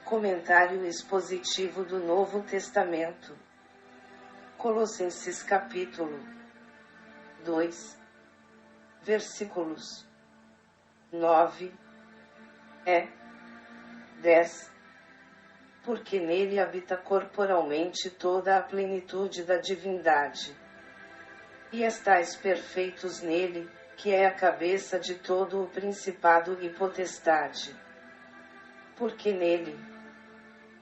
Comentário expositivo do Novo Testamento. Colossenses capítulo 2, versículos 9 e 10. Porque nele habita corporalmente toda a plenitude da divindade. E estáis perfeitos nele, que é a cabeça de todo o principado e potestade. Porque nele,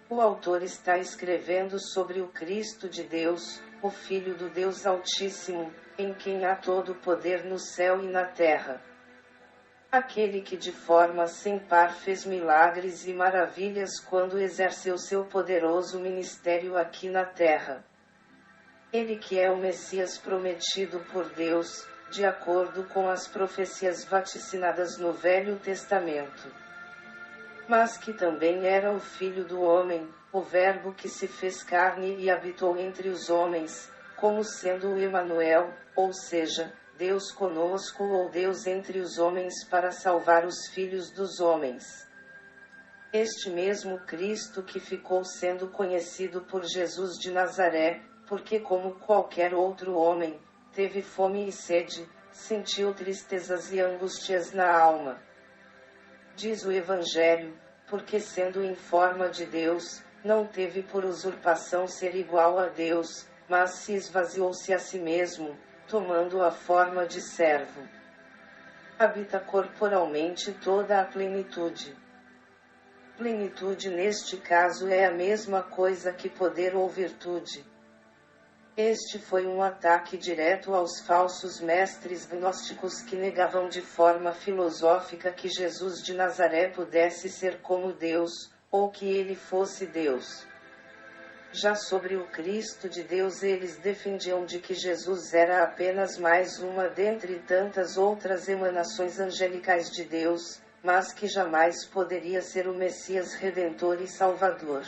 o autor está escrevendo sobre o Cristo de Deus, o Filho do Deus Altíssimo, em quem há todo o poder no céu e na terra. Aquele que de forma sem par fez milagres e maravilhas quando exerceu seu poderoso ministério aqui na terra. Ele que é o Messias prometido por Deus, de acordo com as profecias vaticinadas no Velho Testamento. Mas que também era o Filho do homem, o Verbo que se fez carne e habitou entre os homens, como sendo o Emanuel, ou seja, Deus conosco ou Deus entre os homens para salvar os filhos dos homens. Este mesmo Cristo que ficou sendo conhecido por Jesus de Nazaré, porque como qualquer outro homem, teve fome e sede, sentiu tristezas e angústias na alma. Diz o Evangelho, porque sendo em forma de Deus, não teve por usurpação ser igual a Deus, mas se esvaziou-se a si mesmo, tomando a forma de servo. Habita corporalmente toda a plenitude. Plenitude neste caso é a mesma coisa que poder ou virtude. Este foi um ataque direto aos falsos mestres gnósticos que negavam de forma filosófica que Jesus de Nazaré pudesse ser como Deus, ou que ele fosse Deus. Já sobre o Cristo de Deus eles defendiam de que Jesus era apenas mais uma dentre tantas outras emanações angelicais de Deus, mas que jamais poderia ser o Messias Redentor e Salvador.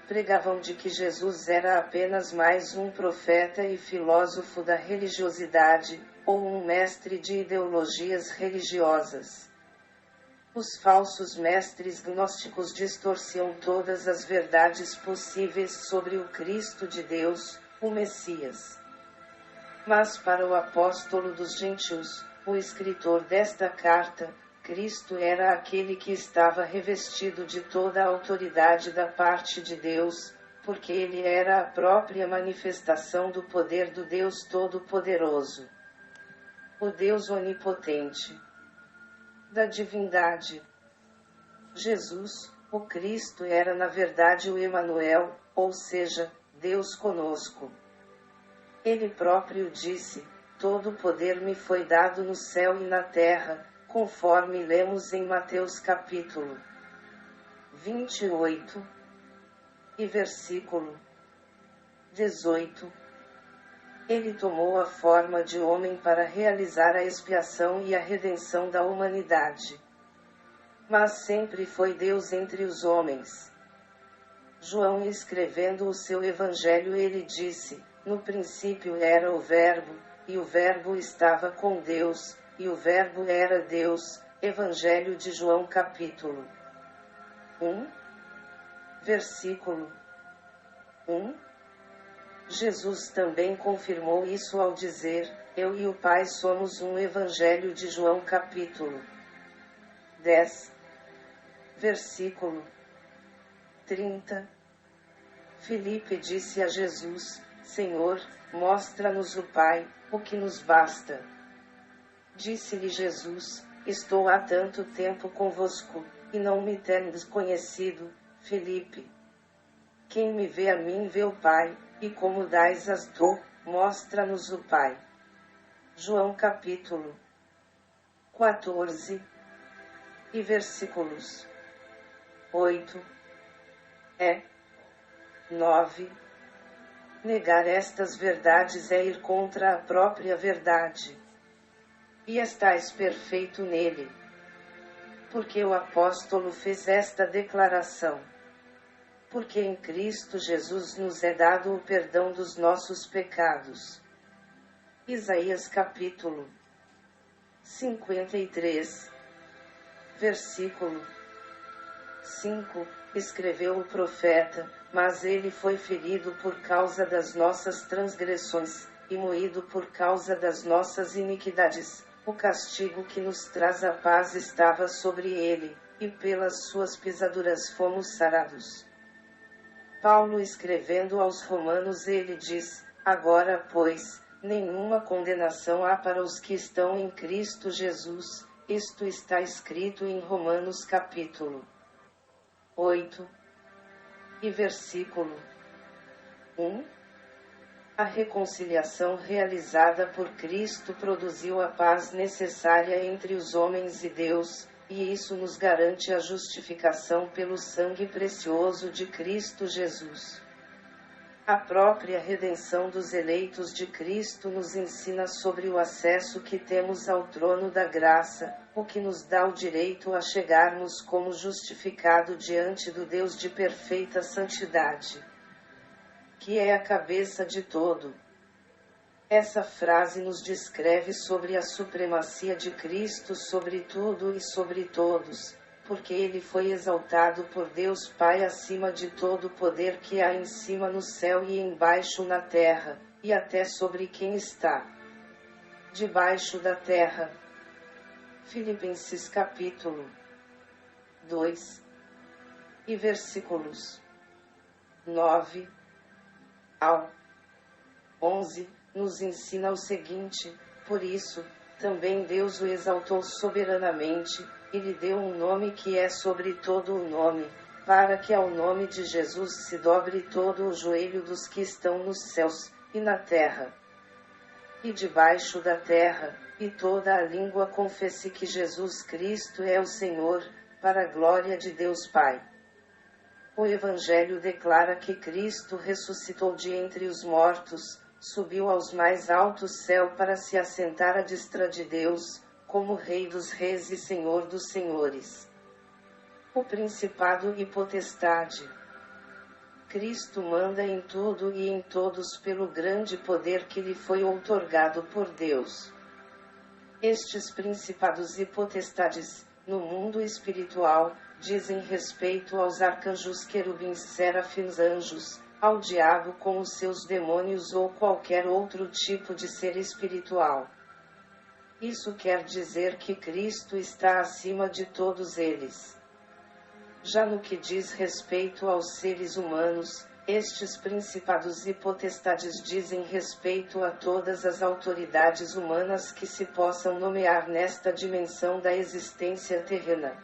Pregavam de que Jesus era apenas mais um profeta e filósofo da religiosidade, ou um mestre de ideologias religiosas. Os falsos mestres gnósticos distorciam todas as verdades possíveis sobre o Cristo de Deus, o Messias. Mas para o apóstolo dos gentios, o escritor desta carta, Cristo era aquele que estava revestido de toda a autoridade da parte de Deus, porque ele era a própria manifestação do poder do Deus Todo-Poderoso. O Deus Onipotente. Da divindade. Jesus, o Cristo era na verdade o Emanuel, ou seja, Deus conosco. Ele próprio disse, todo o poder me foi dado no céu e na terra, conforme lemos em Mateus capítulo 28 e versículo 18. Ele tomou a forma de homem para realizar a expiação e a redenção da humanidade. Mas sempre foi Deus entre os homens. João, escrevendo o seu Evangelho, ele disse, no princípio era o Verbo, e o Verbo estava com Deus, e o Verbo era Deus. Evangelho de João capítulo 1, versículo 1. Jesus também confirmou isso ao dizer, eu e o Pai somos um. Evangelho de João capítulo 10, versículo 30. Filipe disse a Jesus, Senhor, mostra-nos o Pai, o que nos basta. Disse-lhe Jesus, estou há tanto tempo convosco, e não me tendes conhecido, Filipe. Quem me vê a mim vê o Pai, e como dais as dor, mostra-nos o Pai. João capítulo 14 e versículos 8 e 9. Negar estas verdades é ir contra a própria verdade. E estais perfeito nele. Porque o apóstolo fez esta declaração. Porque em Cristo Jesus nos é dado o perdão dos nossos pecados. Isaías capítulo 53, versículo 5. Escreveu o profeta: mas ele foi ferido por causa das nossas transgressões, e moído por causa das nossas iniquidades. O castigo que nos traz a paz estava sobre ele, e pelas suas pisaduras fomos sarados. Paulo, escrevendo aos Romanos, ele diz: agora, pois, nenhuma condenação há para os que estão em Cristo Jesus. Isto está escrito em Romanos capítulo 8 e versículo 1. A reconciliação realizada por Cristo produziu a paz necessária entre os homens e Deus, e isso nos garante a justificação pelo sangue precioso de Cristo Jesus. A própria redenção dos eleitos de Cristo nos ensina sobre o acesso que temos ao trono da graça, o que nos dá o direito a chegarmos como justificado diante do Deus de perfeita santidade, que é a cabeça de todo. Essa frase nos descreve sobre a supremacia de Cristo sobre tudo e sobre todos, porque ele foi exaltado por Deus Pai acima de todo poder que há em cima no céu e embaixo na terra, e até sobre quem está debaixo da terra. Filipenses capítulo 2 e versículos 9 ao 11, nos ensina o seguinte: por isso, também Deus o exaltou soberanamente, e lhe deu um nome que é sobre todo o nome, para que ao nome de Jesus se dobre todo o joelho dos que estão nos céus, e na terra, e debaixo da terra, e toda a língua confesse que Jesus Cristo é o Senhor, para a glória de Deus Pai. O Evangelho declara que Cristo ressuscitou de entre os mortos, subiu aos mais altos céus para se assentar à destra de Deus, como Rei dos reis e Senhor dos senhores. O principado e potestade. Cristo manda em tudo e em todos pelo grande poder que lhe foi outorgado por Deus. Estes principados e potestades, no mundo espiritual, dizem respeito aos arcanjos, querubins, serafins, anjos, ao diabo com os seus demônios ou qualquer outro tipo de ser espiritual. Isso quer dizer que Cristo está acima de todos eles. Já no que diz respeito aos seres humanos, estes principados e potestades dizem respeito a todas as autoridades humanas que se possam nomear nesta dimensão da existência terrena.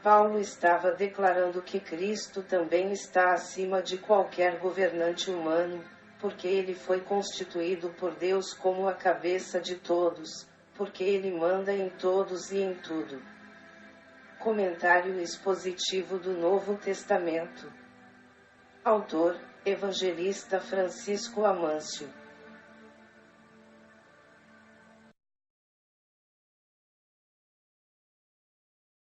Paulo estava declarando que Cristo também está acima de qualquer governante humano, porque ele foi constituído por Deus como a cabeça de todos, porque ele manda em todos e em tudo. Comentário expositivo do Novo Testamento. Autor: Evangelista Francisco Amâncio.